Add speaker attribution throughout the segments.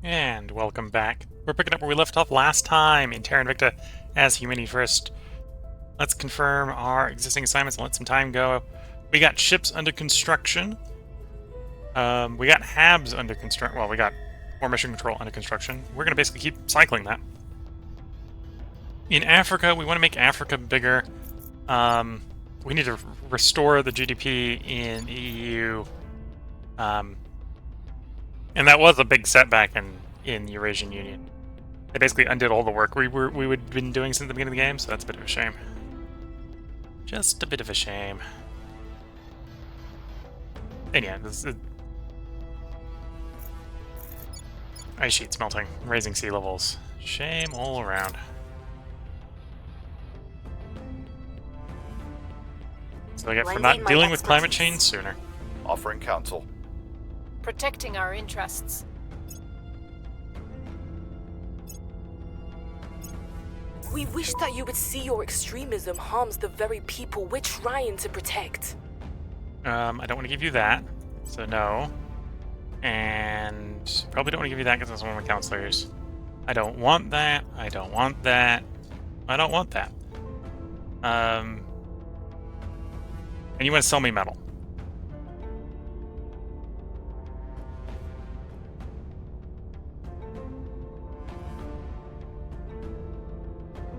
Speaker 1: And welcome back. We're picking up where we left off last time in Terra Invicta as Humanity First. Let's confirm our existing assignments and let some time go. We got ships under construction. We got HABs under construction. Well, we got more mission control under construction. We're going to basically keep cycling that. In Africa, we want to make Africa bigger. We need to restore the GDP in EU. And that was a big setback in the Eurasian Union. They basically undid all the work we had been doing since the beginning of the game, so that's a bit of a shame. Just a bit of a shame. And yeah, this is ice sheets melting, raising sea levels. Shame all around. So I get for not dealing with climate change sooner.
Speaker 2: Offering counsel.
Speaker 3: Protecting our interests.
Speaker 4: We wish that you would see your extremism harms the very people we're trying to protect.
Speaker 1: I don't want to give you that, so no. And probably don't want to give you that because that's one of my counselors. I don't want that. I don't want that. I don't want that. And you want to sell me metal.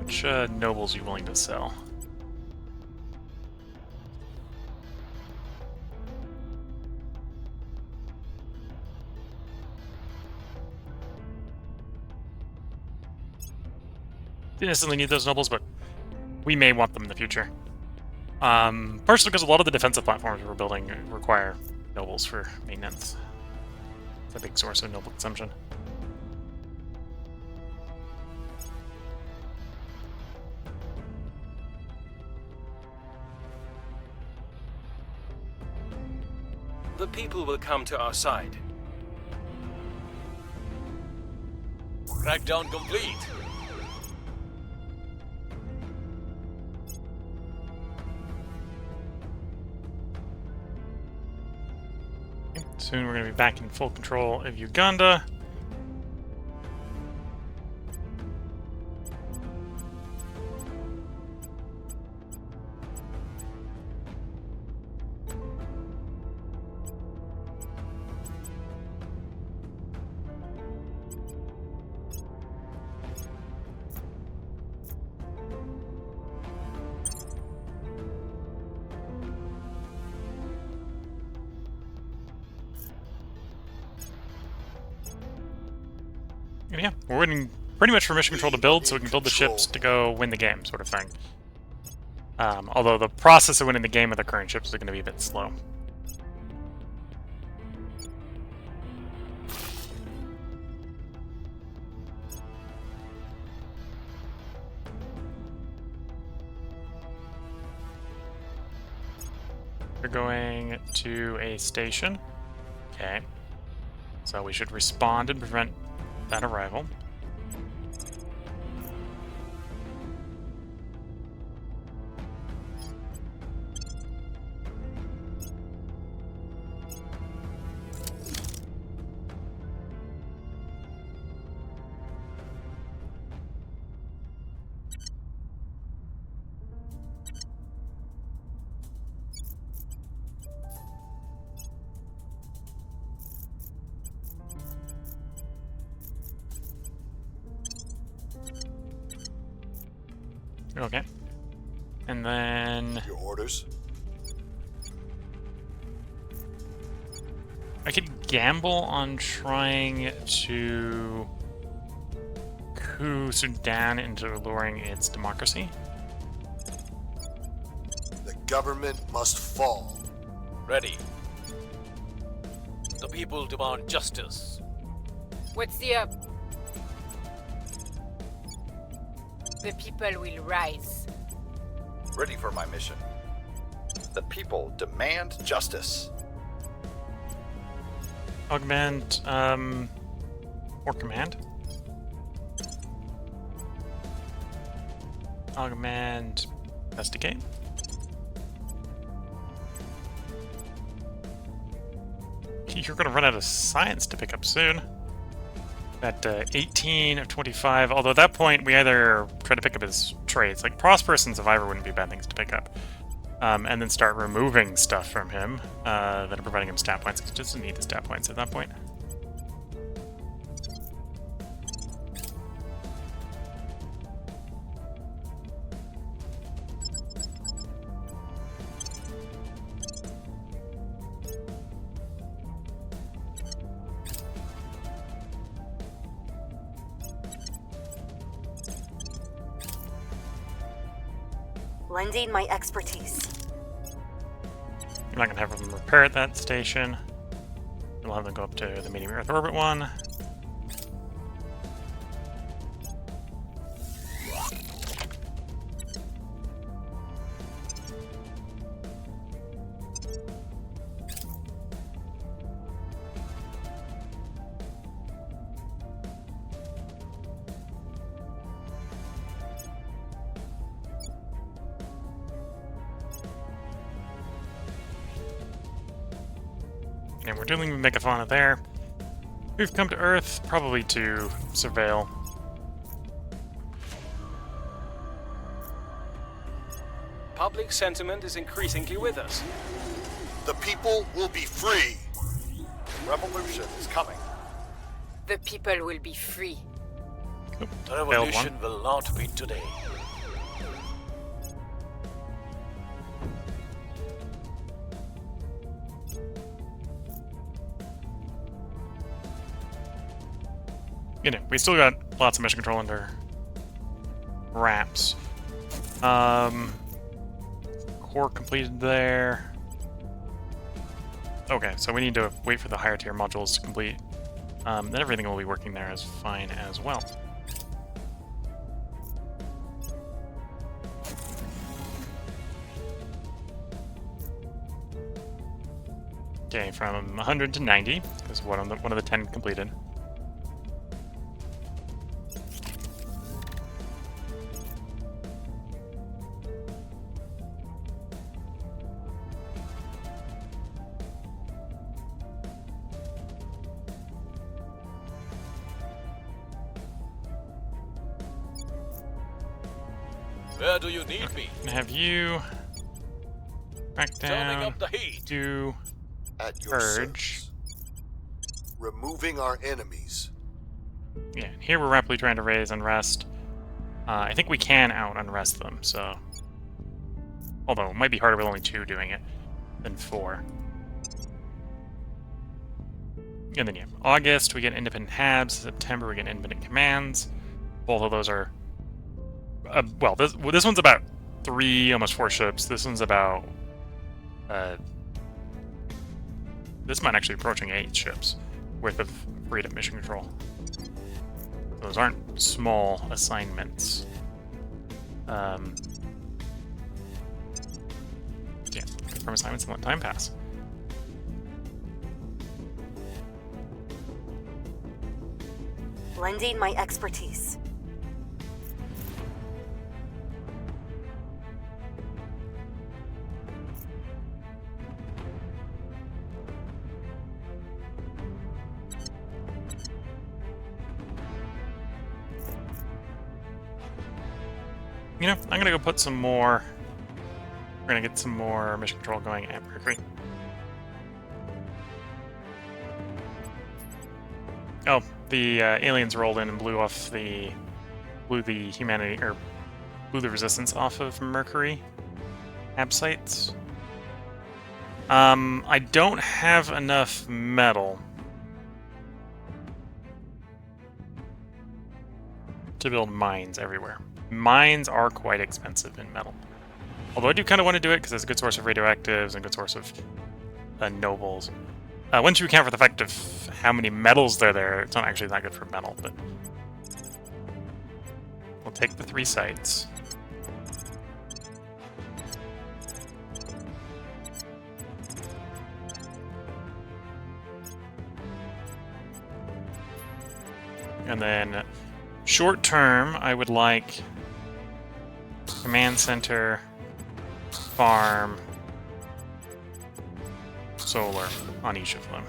Speaker 1: Which nobles are you willing to sell? Didn't necessarily need those nobles, but we may want them in the future. Partially because a lot of the defensive platforms we're building require nobles for maintenance. It's a big source of noble consumption.
Speaker 5: The people will come to our side. Crackdown complete.
Speaker 1: Soon we're going to be back in full control of Uganda. And yeah, we're waiting pretty much for mission control to build so we can build the ships to go win the game, sort of thing. Although the process of winning the game with the current ships is going to be a bit slow. We're going to a station. Okay. So we should respond and prevent that arrival. Okay. And then
Speaker 2: Your orders?
Speaker 1: I could gamble on trying to coup Sudan into luring its democracy.
Speaker 2: The government must fall.
Speaker 5: Ready. The people demand justice.
Speaker 3: What's the The people will rise.
Speaker 2: Ready for my mission. The people demand justice.
Speaker 1: Augment, or command? Augment, investigate. You're gonna run out of science to pick up soon. At 18 of 25, although at that point we either try to pick up his traits, like Prosperous and Survivor wouldn't be bad things to pick up, and then start removing stuff from him that are providing him stat points, because he doesn't need the stat points at that point.
Speaker 6: Lending my expertise.
Speaker 1: I'm not going to have them repair at that station. We'll have them go up to the medium Earth orbit one. And we're dealing with Megafauna there. We've come to Earth, probably to surveil.
Speaker 5: Public sentiment is increasingly with us.
Speaker 2: The people will be free. Revolution is coming.
Speaker 3: The people will be free.
Speaker 1: Oh,
Speaker 7: The
Speaker 1: failed
Speaker 7: revolution
Speaker 1: one.
Speaker 7: will not be today.
Speaker 1: You know, we still got lots of mission control under wraps. Core completed there. Okay, so we need to wait for the higher tier modules to complete. Then everything will be working there as fine as well. Okay, from 100 to 90 is one of the 10 completed.
Speaker 7: Where do you need me?
Speaker 1: And have you back
Speaker 7: Turning
Speaker 1: down
Speaker 7: up the heat.
Speaker 1: to
Speaker 8: At your
Speaker 1: Purge.
Speaker 8: service. Removing our enemies.
Speaker 1: Yeah, and here we're rapidly trying to raise unrest. I think we can out unrest them, so. Although it might be harder with only 2 doing it than 4. And then yeah, August we get independent habs. September we get independent commands. Both of those are well, this one's about 3, almost 4 ships. This one's about this might actually be approaching 8 ships worth of freedom mission control. Those aren't small assignments. Yeah, confirm assignments and let time pass.
Speaker 6: Lending my expertise.
Speaker 1: You know, I'm gonna go put some more. We're gonna get some more mission control going at Mercury. Oh, the aliens rolled in and blew the humanity, or blew the resistance off of Mercury absites. I don't have enough metal to build mines everywhere. Mines are quite expensive in metal. Although I do kind of want to do it because it's a good source of radioactives and a good source of nobles. Once you account for the fact of how many metals there, it's not actually that good for metal, but we'll take the 3 sites. And then short term, I would like command center, farm, solar on each of them.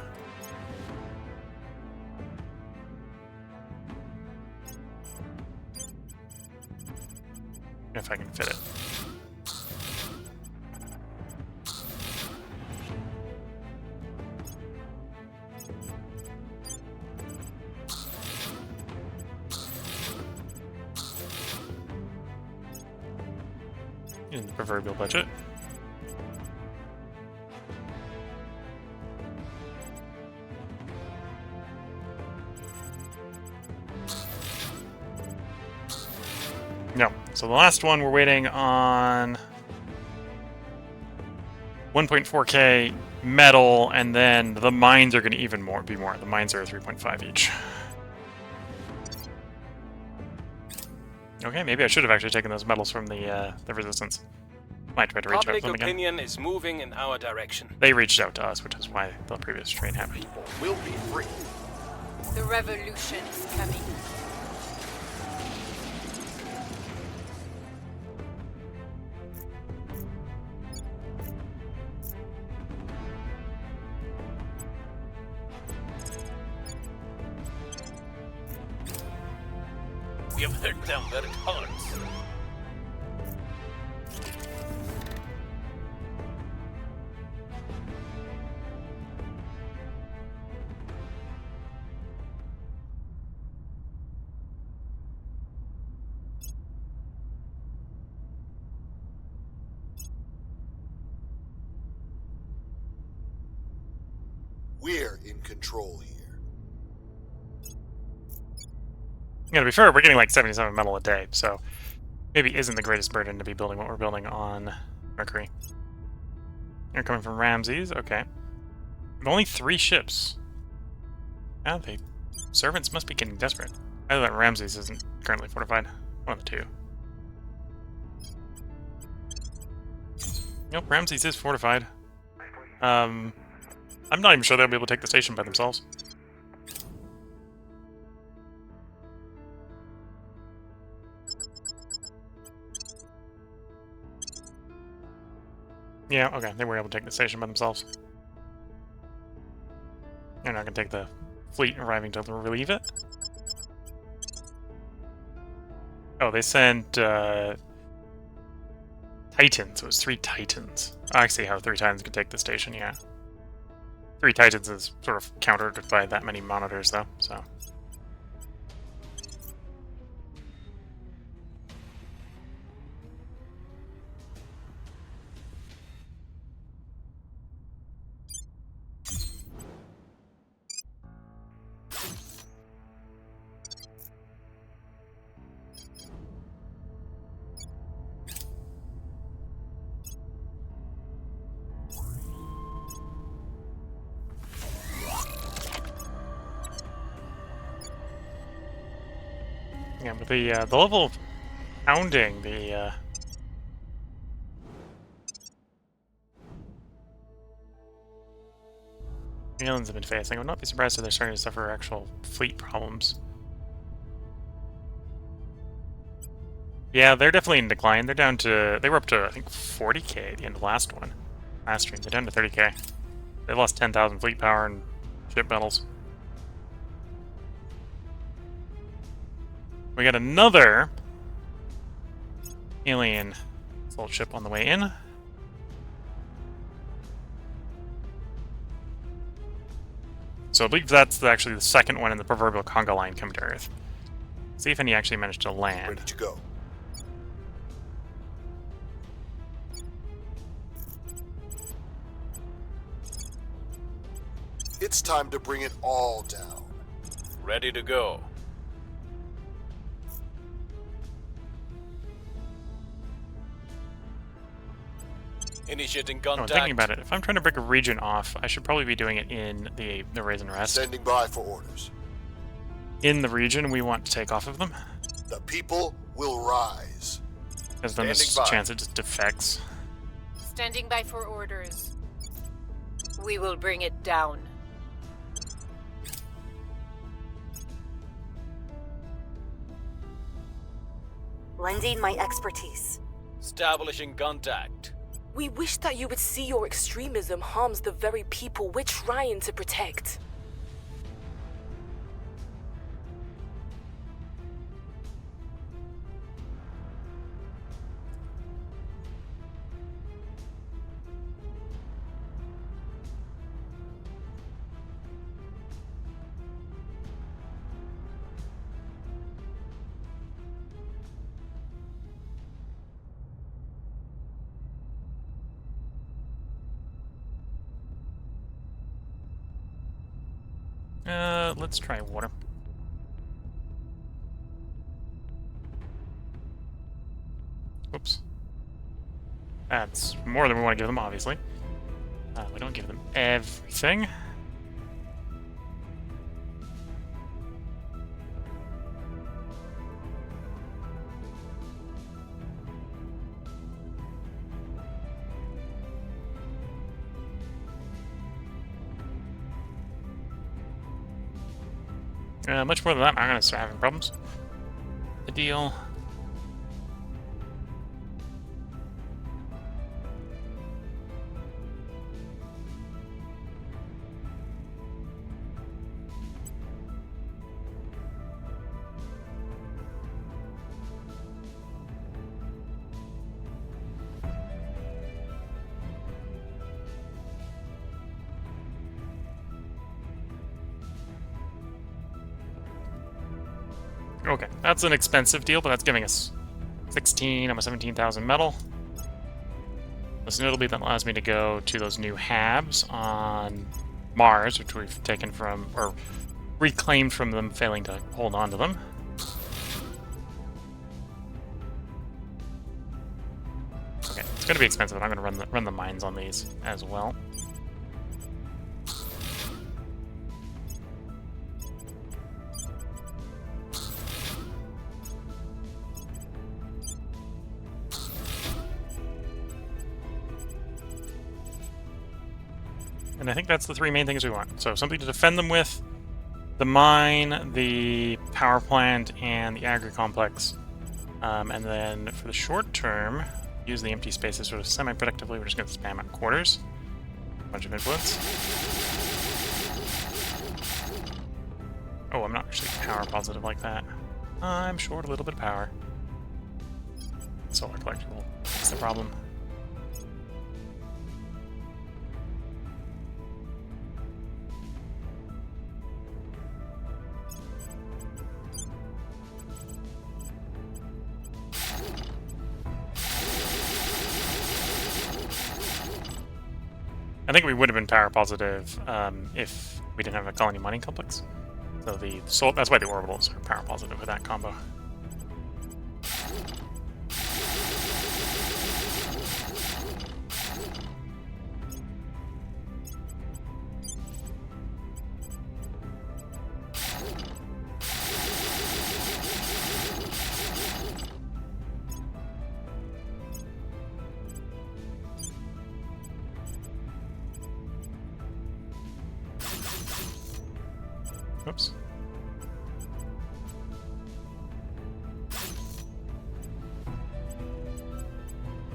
Speaker 1: If I can fit it. In the proverbial budget. No. So the last one, we're waiting on 1.4K metal, and then the mines are going to be more. The mines are 3.5 each. Okay, maybe I should have actually taken those metals from the resistance. Might try to reach out to
Speaker 5: Public
Speaker 1: them again.
Speaker 5: opinion is moving in our direction.
Speaker 1: They reached out to us, which is why the previous train happened.
Speaker 2: People will be free.
Speaker 3: The revolution is coming.
Speaker 7: You've hurt them very hard.
Speaker 8: We're in control here.
Speaker 1: Yeah, to be fair, we're getting like 77 metal a day, so maybe isn't the greatest burden to be building what we're building on Mercury. They're coming from Ramses, okay. But only 3 ships. Yeah, the servants must be getting desperate. Either that Ramses isn't currently fortified. One of the two. Nope, Ramses is fortified. I'm not even sure they'll be able to take the station by themselves. Yeah, okay, they were able to take the station by themselves. They're not going to take the fleet arriving to relieve it. Oh, they sent Titans. It was 3 Titans. I see how 3 Titans can take the station, yeah. 3 Titans is sort of countered by that many monitors, though, so... Yeah, but the level of pounding the aliens have been facing, I would not be surprised if they're starting to suffer actual fleet problems. Yeah, they're definitely in decline. They're down to, they were up to I think 40k at the end of last stream. They're down to 30k. They lost 10,000 fleet power and ship metals. We got another alien assault ship on the way in. So I believe that's actually the second one in the proverbial conga line coming to Earth. See if any actually managed to land.
Speaker 8: Ready to go. It's time to bring it all down.
Speaker 7: Ready to go. Initiating
Speaker 1: Oh,
Speaker 7: contact.
Speaker 1: I'm thinking about it. If I'm trying to break a region off, I should probably be doing it in the Raise and Rest.
Speaker 8: Standing by for orders.
Speaker 1: In the region we want to take off of them,
Speaker 8: The people will rise.
Speaker 1: because then there's
Speaker 2: Standing
Speaker 1: a
Speaker 2: by.
Speaker 1: chance it just defects.
Speaker 3: Standing by for orders. We will bring it down.
Speaker 6: Lending my expertise.
Speaker 7: Establishing contact.
Speaker 4: We wish that you would see your extremism harms the very people we're trying to protect.
Speaker 1: Let's try water. Oops. That's more than we want to give them, obviously. We don't give them everything. Much more than that, I'm going to start having problems. The deal. Okay, that's an expensive deal, but that's giving us 16, almost 17,000 metal. Most notably, that allows me to go to those new halves on Mars, which we've taken from, or reclaimed from them failing to hold on to them. Okay, it's going to be expensive, but I'm going to run the mines on these as well. And I think that's the three main things we want. So something to defend them with, the mine, the power plant, and the agri-complex. And then for the short term, use the empty spaces sort of semi-productively. We're just going to spam out quarters. Bunch of influence. Oh, I'm not actually power positive like that. I'm short a little bit of power. Solar collector will fix the problem. I think we would have been power positive if we didn't have a colony mining complex. So that's why the orbitals are power positive with that combo. Oops.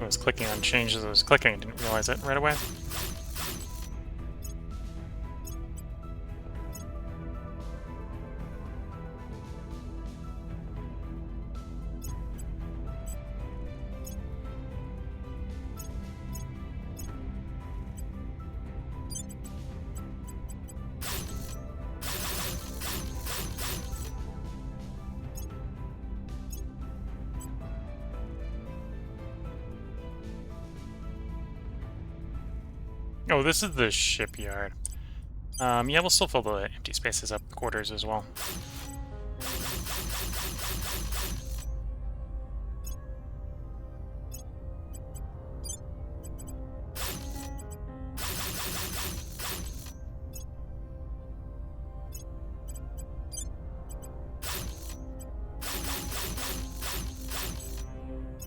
Speaker 1: I was clicking on changes, I was clicking, I didn't realize it right away. Oh, this is the shipyard. Yeah, we'll still fill the empty spaces up, quarters as well.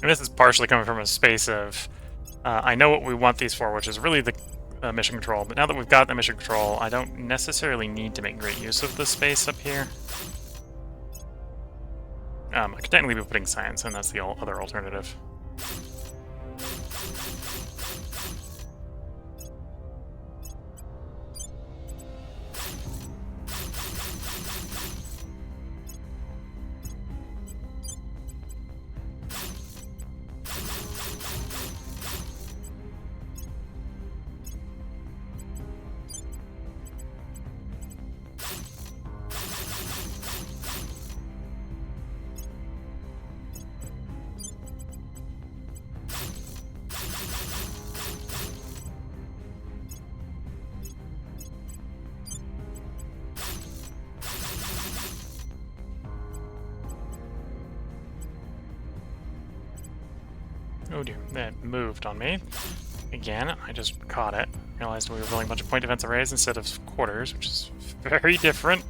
Speaker 1: And this is partially coming from a space of, I know what we want these for, which is really the mission control, but now that we've got the mission control, I don't necessarily need to make great use of this space up here. I could technically be putting science in, that's the other alternative. Oh dear, that moved on me. Again, I just caught it. Realized we were building a bunch of point defense arrays instead of quarters, which is very different.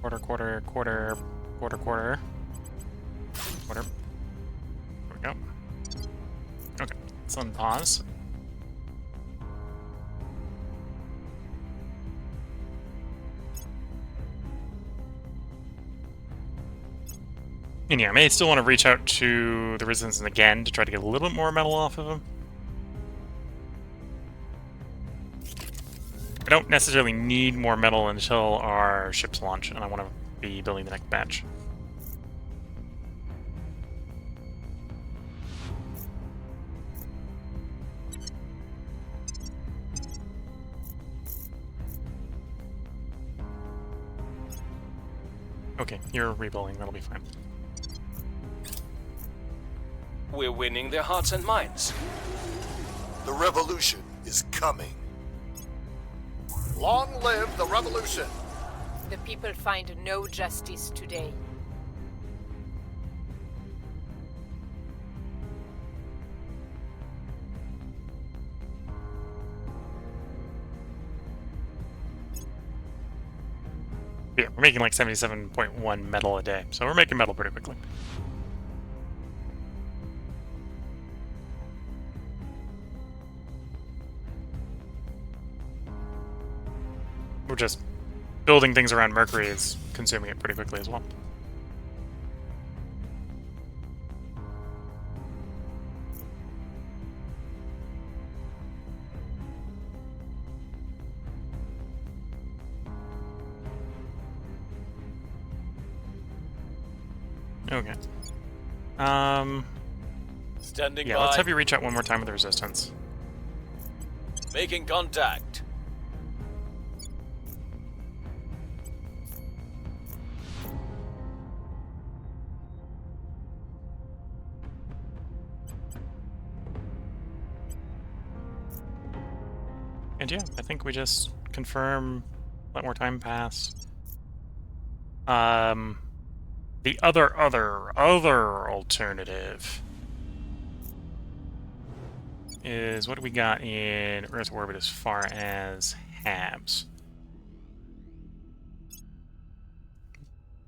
Speaker 1: Quarter, quarter, quarter, quarter, quarter. Quarter. There we go. Okay, let's unpause. And yeah, I may still want to reach out to the Resistance again to try to get a little bit more metal off of them. I don't necessarily need more metal until our ships launch, and I want to be building the next batch. Okay, you're rebuilding, that'll be fine.
Speaker 5: We're winning their hearts and minds.
Speaker 8: The revolution is coming.
Speaker 2: Long live the revolution!
Speaker 3: The people find no justice today.
Speaker 1: Yeah, we're making like 77.1 metal a day, so we're making metal pretty quickly. We're just building things around Mercury is consuming it pretty quickly as well. Okay.
Speaker 7: Standing
Speaker 1: Yeah,
Speaker 7: by.
Speaker 1: let's have you reach out one more time with the Resistance.
Speaker 7: Making contact.
Speaker 1: And yeah, I think we just confirm, let more time pass. The other alternative is what do we got in Earth orbit as far as HABs?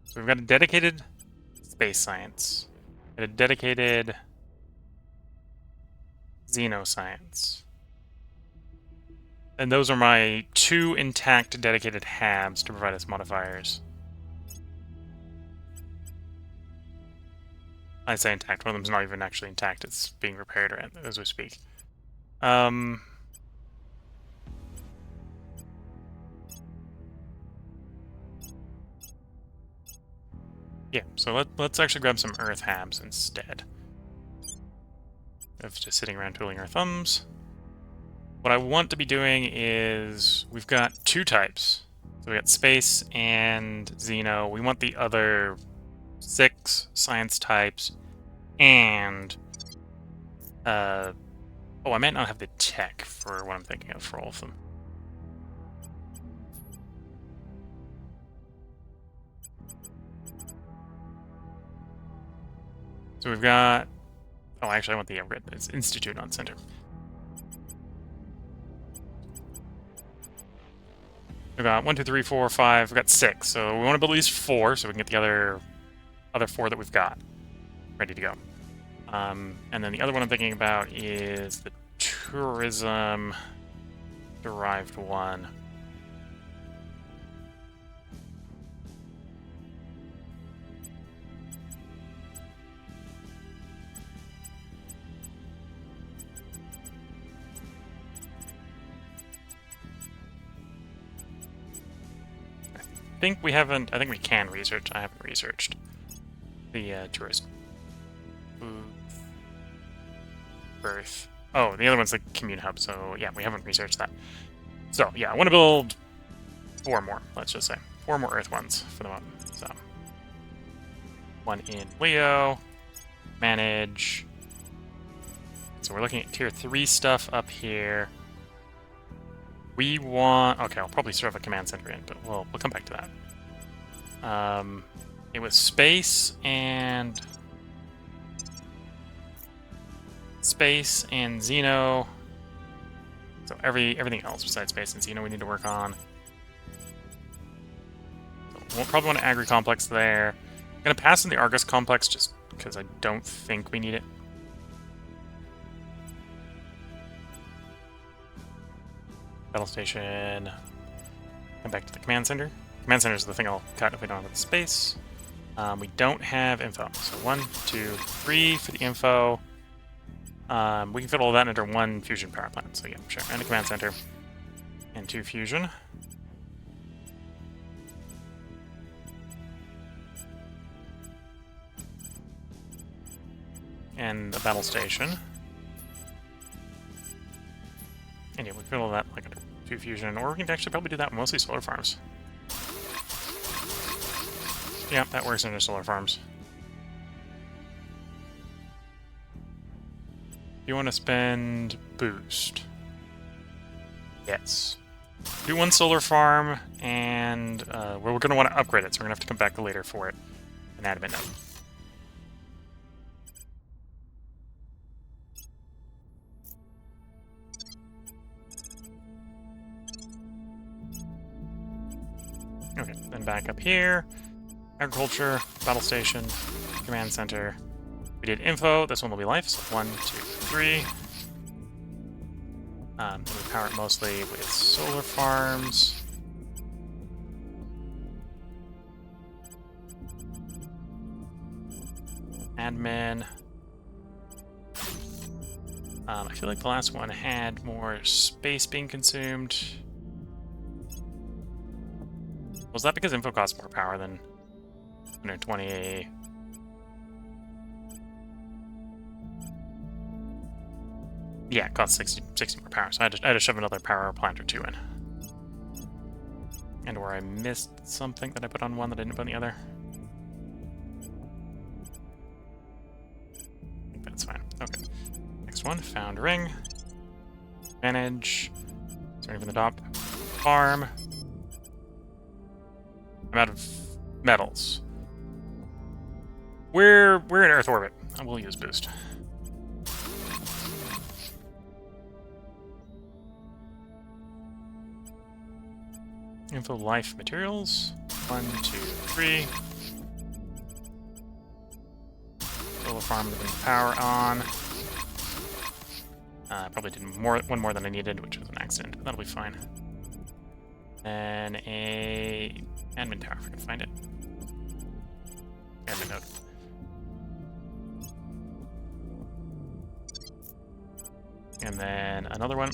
Speaker 1: So we've got a dedicated space science, and a dedicated xenoscience. And those are my 2 intact dedicated HABs to provide us modifiers. I say intact, one of them's not even actually intact, it's being repaired as we speak. Yeah, so let's actually grab some Earth HABs instead of just sitting around twiddling our thumbs. What I want to be doing is, we've got 2 types. So we got space and Xeno. We want the other 6 science types and oh, I might not have the tech for what I'm thinking of for all of them. So we've got, oh, actually I want the upgrade. It's Institute, not Center. We've got 1, 2, 3, 4, 5. We've got 6. So we want to build at least 4, so we can get the other 4 that we've got ready to go. And then the other one I'm thinking about is the tourism derived one. I think we haven't. I think we can research. I haven't researched the tourist birth. Oh, the other one's the commune hub. So yeah, we haven't researched that. So yeah, I want to build 4 more. Let's just say 4 more Earth ones for the moment. So 1 in Leo. Manage. So we're looking at tier 3 stuff up here. We want... Okay, I'll probably serve a command center in, but we'll come back to that. It was space and space and Xeno. So everything else besides space and Xeno we need to work on. So we'll probably want an Agri Complex there. I'm going to pass in the Argus Complex just because I don't think we need it. Battle Station. Come back to the Command Center. Command Center is the thing I'll cut if we don't have the space. We don't have info. So 1, 2, 3 for the info. We can fit all that under one fusion power plant. So yeah, sure. And a Command Center. And 2 fusion. And the Battle Station. And yeah, we can fit all that like under 2 fusion. Or we can actually probably do that with mostly solar farms. Yeah, that works under solar farms. You want to spend boost? Yes. Do 1 solar farm, and we're going to want to upgrade it, so we're going to have to come back later for it. An admin note. Okay, then back up here. Agriculture, Battle Station, Command Center. We did info. This one will be life. So 1, 2, 3. And we power it mostly with solar farms. Admin. I feel like the last one had more space being consumed. Was that because info costs more power than 120? Yeah, it costs 60 more power, so I had to shove another power plant or 2 in. And where I missed something that I put on one that I didn't put on the other. But it's fine. Okay. Next one, found ring. Manage. Starting from the top. Farm. I'm out of metals. We're in Earth orbit. I will use boost. Info life materials. 1, 2, 3. Solar farm with the power on. Probably did one more than I needed, which was an accident, but that'll be fine. And a admin tower if I can find it. Admin node. And then another one.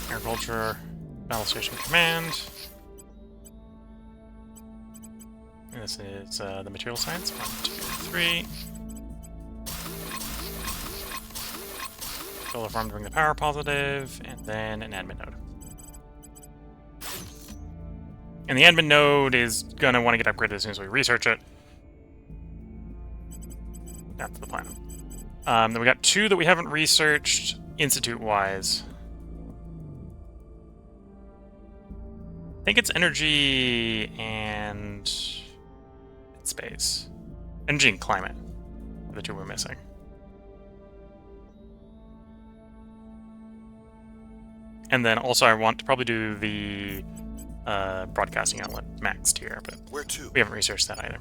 Speaker 1: Agriculture, Battle Station Command. And this is the material science. 1, 2, 3. Solar farm to bring the power positive, and then an admin node. And the admin node is gonna want to get upgraded as soon as we research it. That's the plan. Then we got 2 that we haven't researched institute-wise. I think it's energy and space. Energy and climate are the 2 we're missing. And then also I want to probably do the broadcasting outlet maxed here, but
Speaker 8: Where to?
Speaker 1: we haven't researched that either.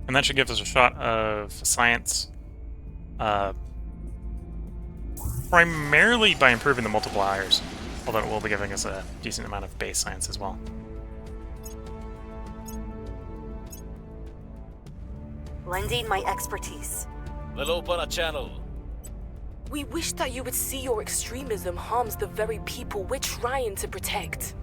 Speaker 1: And that should give us a shot of science, primarily by improving the multipliers, although it will be giving us a decent amount of base science as well.
Speaker 6: Lending my expertise.
Speaker 7: We'll open a channel.
Speaker 4: We wish that you would see your extremism harms the very people we're trying to protect.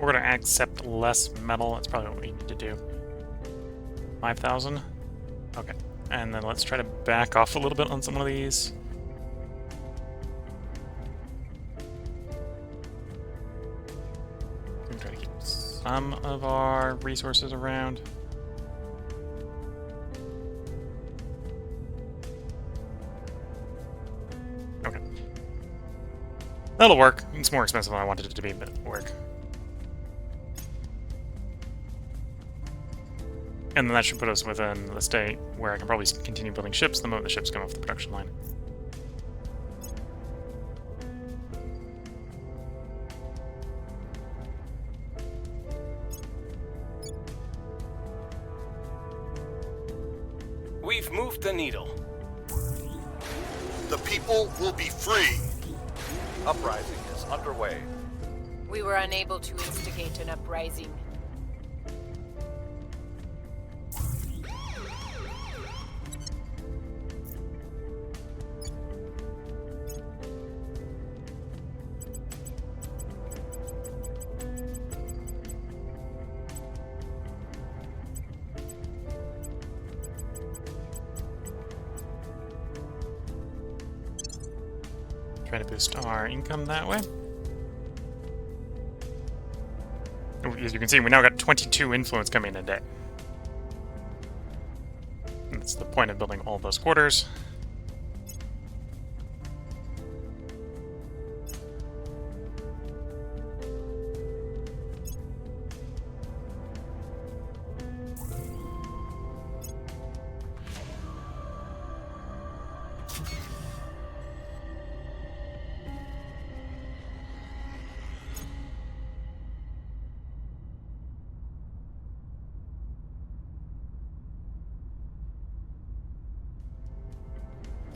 Speaker 1: We're going to accept less metal. That's probably what we need to do. 5,000. Okay. And then let's try to back off a little bit on some of these. I'm trying to keep some of our resources around. Okay. That'll work. It's more expensive than I wanted it to be, but it'll work. And then that should put us within the state where I can probably continue building ships the moment the ships come off the production line.
Speaker 5: We've moved the needle.
Speaker 8: The people will be free.
Speaker 2: Uprising is underway.
Speaker 3: We were unable to instigate an uprising.
Speaker 1: Try to boost our income that way. As you can see, we now got 22 influence coming in a day. That's the point of building all those quarters.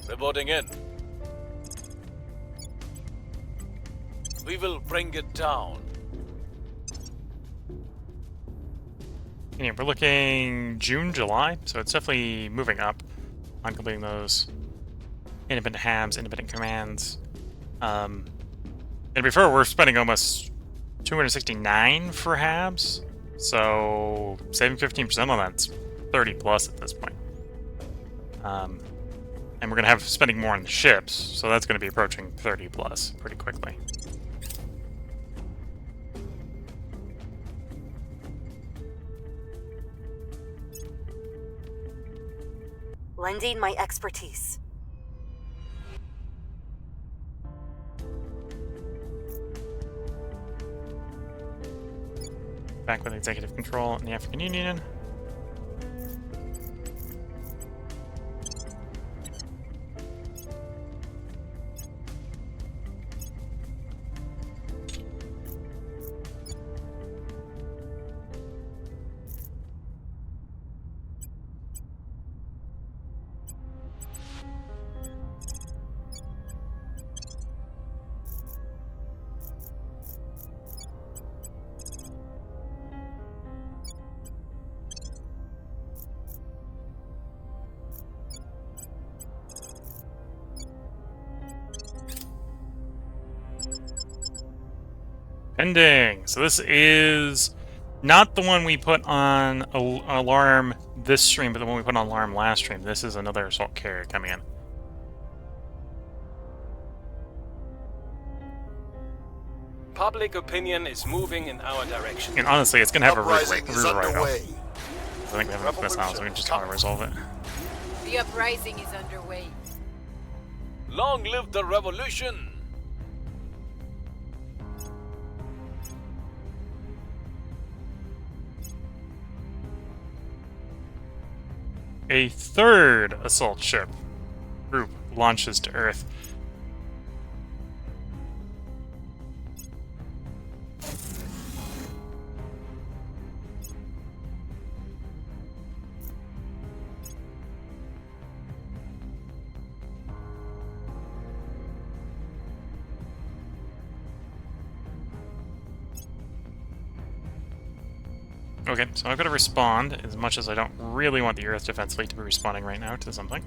Speaker 7: Reporting in. We will bring it down.
Speaker 1: And yeah, we're looking June, July, so it's definitely moving up on completing those independent habs, independent commands. And before, we're spending almost 269 for habs, so saving 15% on that's 30 plus at this point. And we're going to have spending more on the ships, so that's going to be approaching 30 plus pretty quickly.
Speaker 6: Lending my expertise.
Speaker 1: Back with executive control in the African Union. Pending. So this is not the one we put on alarm this stream, but the one we put on alarm last stream. This is another assault carrier coming in.
Speaker 5: Public opinion is moving in our direction.
Speaker 1: And honestly, it's going to have a
Speaker 8: Uprising is
Speaker 1: root right off.
Speaker 8: underway.
Speaker 1: I think we have enough missiles, so we can just want to resolve it.
Speaker 3: The uprising is underway.
Speaker 7: Long live the revolution!
Speaker 1: A third assault ship group launches to Earth. Okay, so I've got to respond, as much as I don't really want the Earth Defense Fleet to be responding right now to something.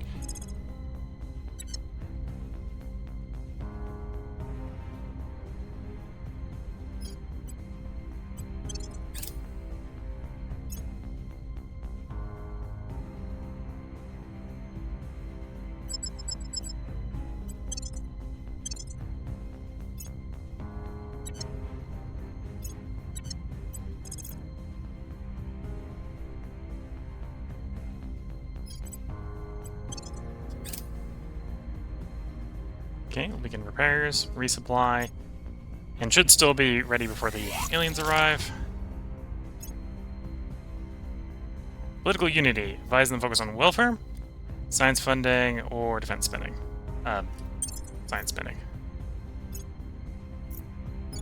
Speaker 1: Okay, we'll begin repairs, resupply, and should still be ready before the aliens arrive. Political unity. Advise them to focus on welfare, science funding, or defense spending. Science spending.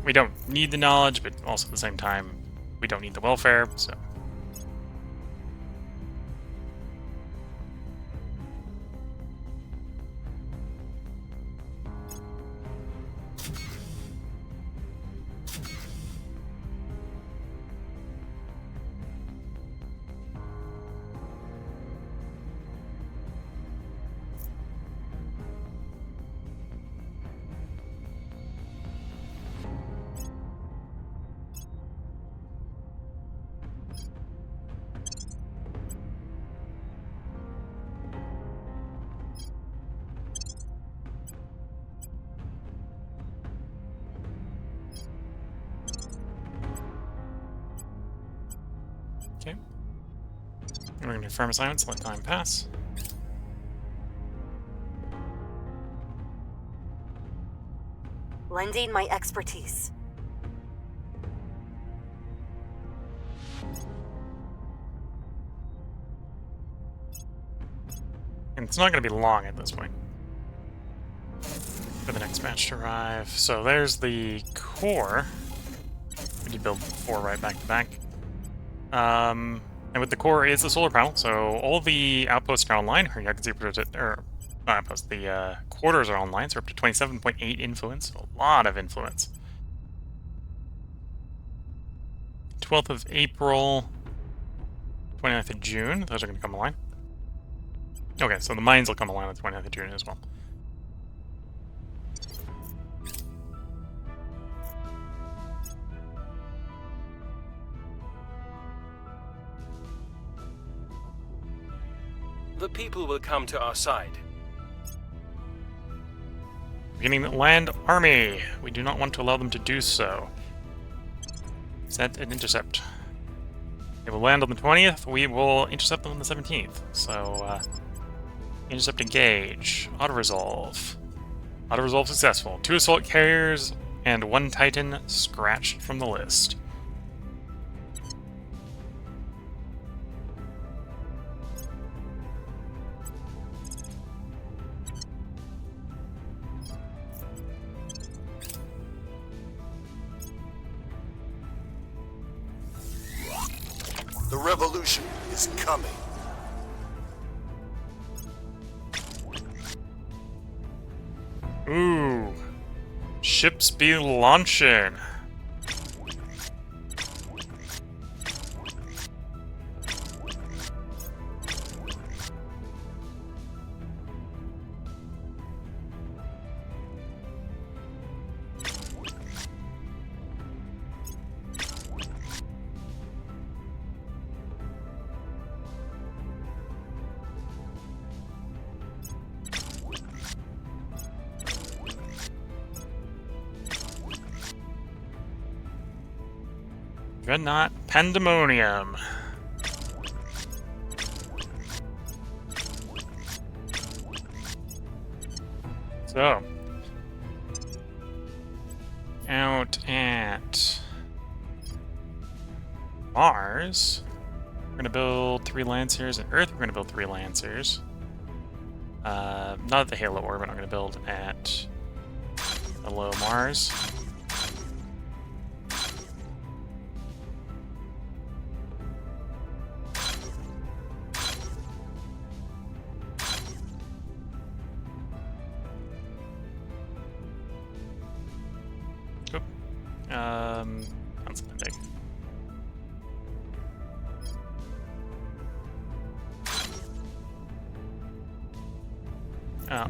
Speaker 1: We don't need the knowledge, but also at the same time, we don't need the welfare, so... Okay. We're going to confirm assignments, let time pass.
Speaker 6: Lending my expertise.
Speaker 1: And it's not going to be long at this point for the next batch to arrive. So there's the core. We did build 4 right back to back. And with the core is the solar panel, so all the outposts are online. Here you can see outposts. The quarters are online, so we're up to 27.8 influence. A lot of influence. 12th of April, 29th of June. Those are going to come online. Okay, so the mines will come online on the 29th of June as well.
Speaker 5: The people will come to our side.
Speaker 1: Beginning the land army. We do not want to allow them to do so. Set and intercept. They will land on the 20th. We will intercept them on the 17th. So, intercept engage. Auto-resolve. Auto-resolve successful. 2 assault carriers and 1 Titan scratched from the list.
Speaker 8: The revolution is coming.
Speaker 1: Ooh. Ships be launching. Dreadnought Pandemonium. So, out at Mars, we're going to build 3 Lancers. At Earth, we're going to build 3 Lancers. Not at the Halo orbit, I'm going to build at below Mars. That's something big.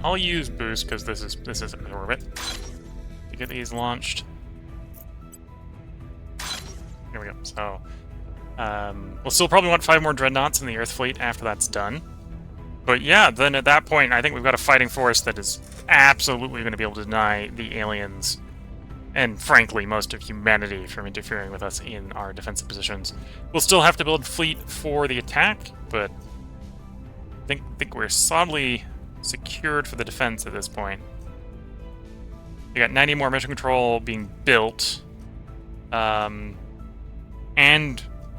Speaker 1: I'll use boost because this is an orbit to get these launched. Here we go. So we'll still probably want 5 more dreadnoughts in the Earth fleet after that's done. But yeah, then at that point, I think we've got a fighting force that is absolutely going to be able to deny the aliens and frankly, most of humanity from interfering with us in our defensive positions. We'll still have to build fleet for the attack, but I think we're solidly secured for the defense at this point. We got 90 more mission control being built. And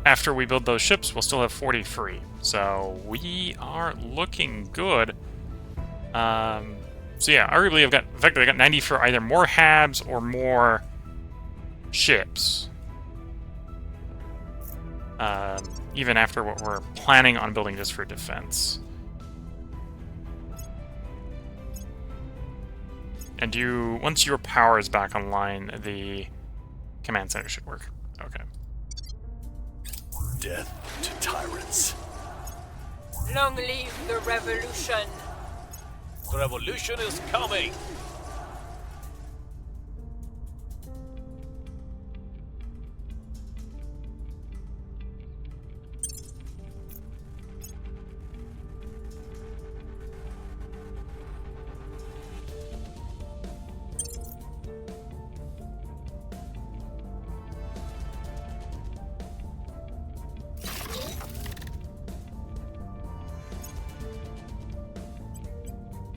Speaker 1: after we build those ships, we'll still have 40 free. So we are looking good. So yeah, arguably effectively I got 90 for either more HABs or more ships. Even after what we're planning on building just for defense. And once your power is back online, the command center should work. Okay.
Speaker 8: Death to tyrants.
Speaker 3: Long live the revolution.
Speaker 7: The revolution is coming.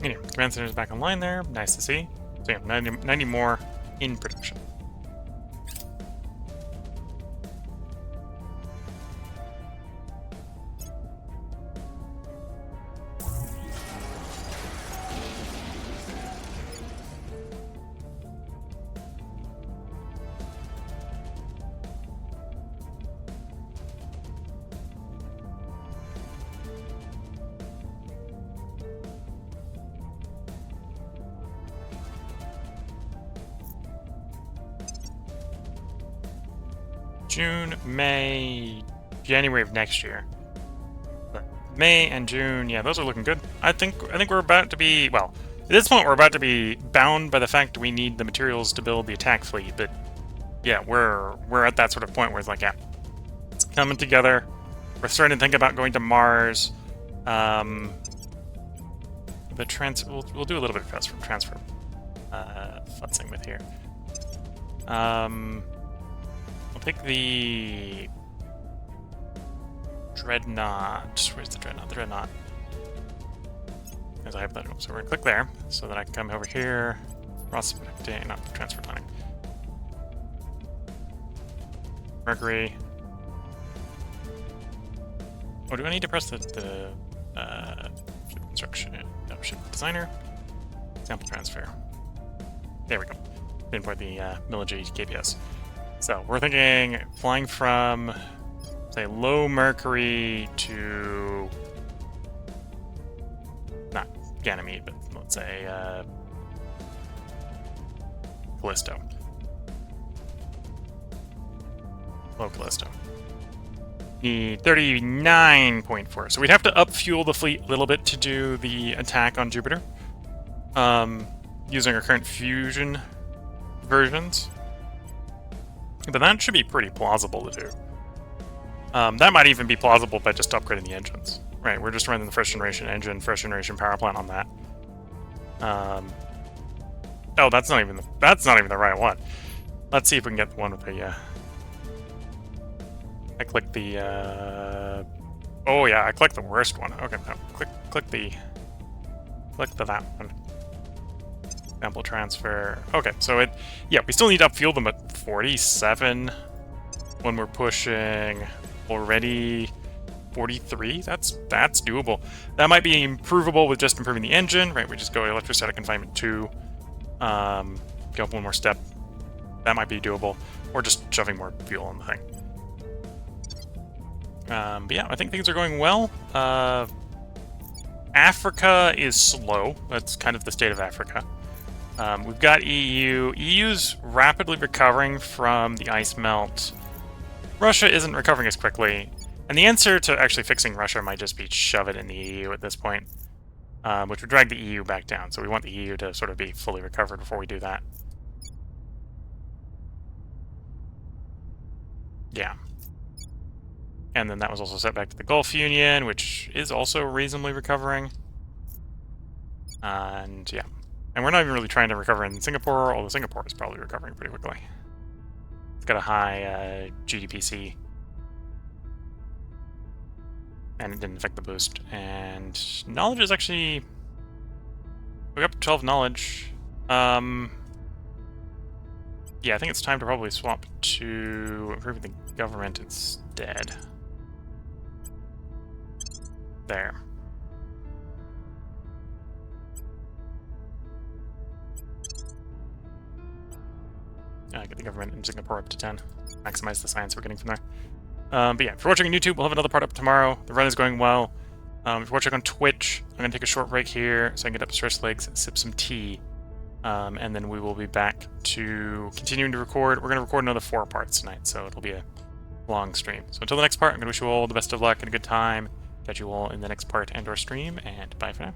Speaker 1: Anyway, command center is back online there. Nice to see. So yeah, 90 more in production. June, May, January of next year. But May and June, yeah, those are looking good. I think we're about to be, well, at this point we're about to be bound by the fact we need the materials to build the attack fleet, but yeah, we're at that sort of point where it's like, yeah, it's coming together. We're starting to think about going to Mars. We'll do a little bit of transfer futzing with here. We'll take the Dreadnought. Where's the Dreadnought? The Dreadnought. There's a hypothetical. So we're gonna click there so that I can come over here. Prospecting, not transfer planning. Mercury. Oh, do I need to press the ship construction? No, ship designer. Sample transfer. There we go. Import the military KPS. So we're thinking flying from, say, low Mercury to not Ganymede, but let's say Callisto. Low Callisto. Need 39.4. So we'd have to up fuel the fleet a little bit to do the attack on Jupiter. Using our current fusion versions. But that should be pretty plausible to do. That might even be plausible by just upgrading the engines. Right, we're just running the first generation engine, first generation power plant on that. Oh, that's not even the right one. Let's see if we can get the one with the I clicked the oh yeah, I clicked the worst one. Okay, no, click that one. Sample transfer. Okay, so we still need to up fuel them at 47 when we're pushing already 43. That's doable. That might be improvable with just improving the engine, right? We just go electrostatic confinement 2. Go up one more step. That might be doable. Or just shoving more fuel on the thing. But yeah, I think things are going well. Africa is slow. That's kind of the state of Africa. We've got EU. EU's rapidly recovering from the ice melt. Russia isn't recovering as quickly. And the answer to actually fixing Russia might just be shove it in the EU at this point. Which would drag the EU back down. So we want the EU to sort of be fully recovered before we do that. Yeah. And then that was also set back to the Gulf Union, which is also reasonably recovering. And yeah. And we're not even really trying to recover in Singapore, although Singapore is probably recovering pretty quickly. It's got a high GDPC. And it didn't affect the boost. And knowledge is actually... We got up to 12 knowledge. Yeah, I think it's time to probably swap to improving the government instead. There. Get the government in Singapore up to 10. Maximize the science we're getting from there. But yeah, if you're watching on YouTube, we'll have another part up tomorrow. The run is going well. If you're watching on Twitch, I'm going to take a short break here so I can get up stretch legs, sip some tea, and then we will be back to continuing to record. We're going to record another 4 parts tonight, so it'll be a long stream. So until the next part, I'm going to wish you all the best of luck and a good time. Catch you all in the next part and/or stream, and bye for now.